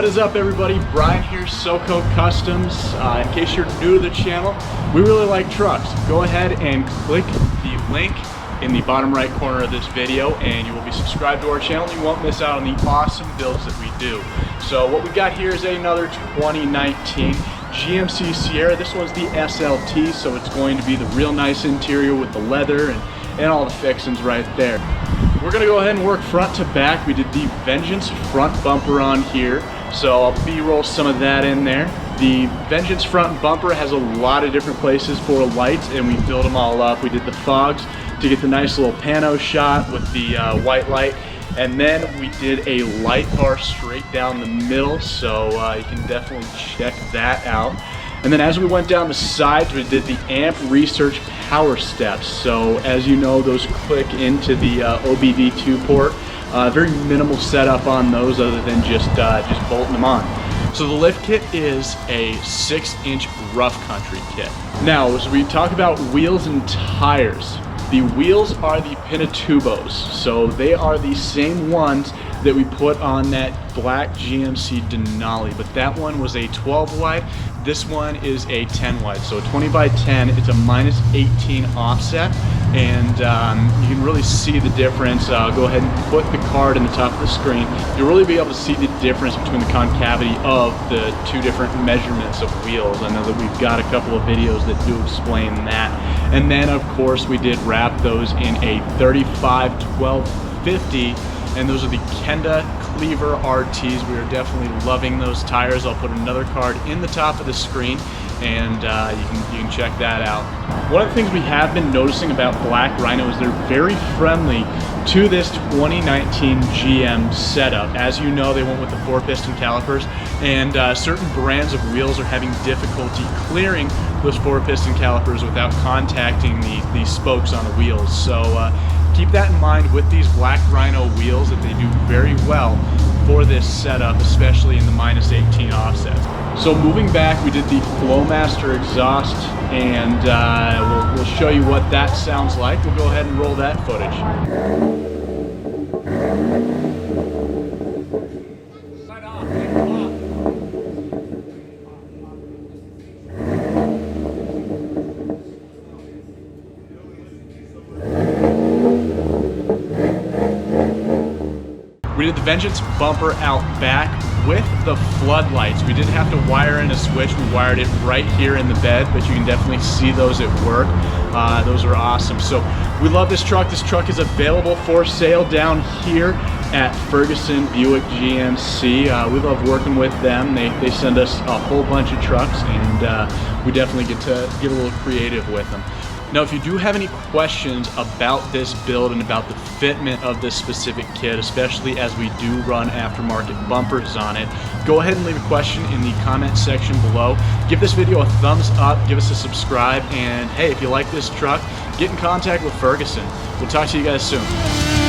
What is up, everybody? Brian here, SoCo Customs. In case you're new to the channel, we really like trucks. Go ahead and click the link in the bottom right corner of this video and you will be subscribed to our channel and you won't miss out on the awesome builds that we do. So what we got here is another 2019 GMC Sierra. This one's the SLT, so it's going to be the real nice interior with the leather and all the fixings right there. We're gonna go ahead and work front to back. We did the Vengeance front bumper on here, so I'll B-roll some of that in there. The Vengeance front bumper has a lot of different places for lights and we filled them all up. We did the fogs to get the nice little pano shot with the white light, and then we did a light bar straight down the middle, so you can definitely check that out. And then as we went down the sides, we did the amp research power steps. So as you know, those click into the OBD2 port. Very minimal setup on those other than just bolting them on. So the lift kit is a 6-inch rough country kit. Now, as we talk about wheels and tires, the wheels are the Pinatubos. So they are the same ones that we put on that black GMC Denali, but that one was a 12 wide. This one is a 10 wide, so 20 by 10. It's a -18 offset, and you can really see the difference. I'll go ahead and put the card in the top of the screen. You'll really be able to see the difference between the concavity of the two different measurements of wheels. I know that we've got a couple of videos that do explain that. And then of course we did wrap those in a 35 1250, and those are the Kenda Klever RTs. We are definitely loving those tires. I'll put another card in the top of the screen and you can check that out. One of the things we have been noticing about Black Rhino is they're very friendly to this 2019 GM setup. As you know, they went with the 4-piston calipers, and certain brands of wheels are having difficulty clearing those 4-piston calipers without contacting the spokes on the wheels. So keep that in mind with these Black Rhino wheels, that they do very well for this setup, especially in the -18 offsets. So moving back, we did the Flowmaster exhaust, and we'll show you what that sounds like. We'll go ahead and roll that footage. We did the Vengeance bumper out back with the floodlights. We didn't have to wire in a switch. We wired it right here in the bed, but you can definitely see those at work. Those are awesome. So we love this truck. This truck is available for sale down here at Ferguson Buick GMC. We love working with them. They send us a whole bunch of trucks, and we definitely get to get a little creative with them. Now, if you do have any questions about this build and about the fitment of this specific kit, especially as we do run aftermarket bumpers on it, go ahead and leave a question in the comment section below. Give this video a thumbs up, give us a subscribe, and hey, if you like this truck, get in contact with Ferguson. We'll talk to you guys soon.